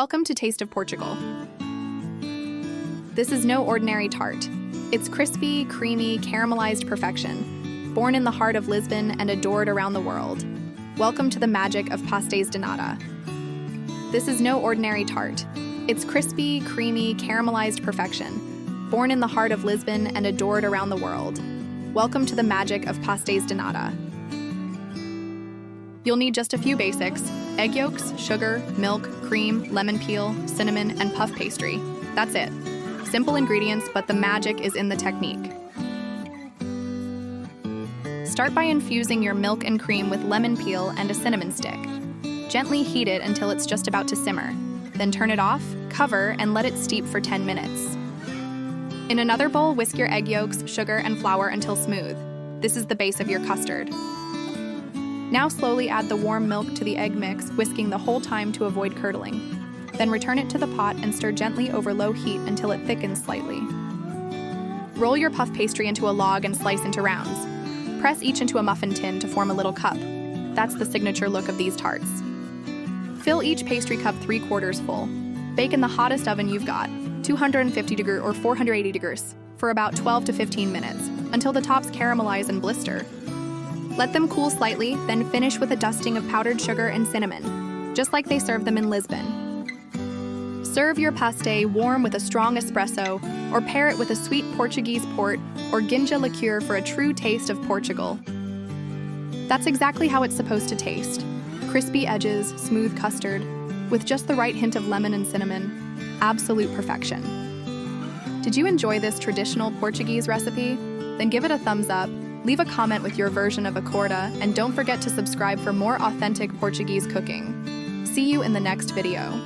Welcome to Taste of Portugal. This is no ordinary tart. It's crispy, creamy, caramelized perfection, born in the heart of Lisbon and adored around the world. Welcome to the magic of Pastéis de Nata. This is no ordinary tart. It's crispy, creamy, caramelized perfection, born in the heart of Lisbon and adored around the world. Welcome to the magic of Pastéis de Nata. You'll need just a few basics: egg yolks, sugar, milk, cream, lemon peel, cinnamon, and puff pastry. That's it. Simple ingredients, but the magic is in the technique. Start by infusing your milk and cream with lemon peel and a cinnamon stick. Gently heat it until it's just about to simmer. Then turn it off, cover, and let it steep for 10 minutes. In another bowl, whisk your egg yolks, sugar, and flour until smooth. This is the base of your custard. Now slowly add the warm milk to the egg mix, whisking the whole time to avoid curdling. Then return it to the pot and stir gently over low heat until it thickens slightly. Roll your puff pastry into a log and slice into rounds. Press each into a muffin tin to form a little cup. That's the signature look of these tarts. Fill each pastry cup 3/4 full. Bake in the hottest oven you've got, 250 degrees or 480 degrees, for about 12 to 15 minutes, until the tops caramelize and blister. Let them cool slightly, then finish with a dusting of powdered sugar and cinnamon, just like they serve them in Lisbon. Serve your pastéis warm with a strong espresso, or pair it with a sweet Portuguese Port or ginja liqueur for a true taste of Portugal. That's exactly how it's supposed to taste. Crispy edges, smooth custard, with just the right hint of lemon and cinnamon. Absolute perfection. Did you enjoy this traditional Portuguese recipe? Then give it a thumbs up. Leave a comment with your version of acorda, and don't forget to subscribe for more authentic Portuguese cooking. See you in the next video.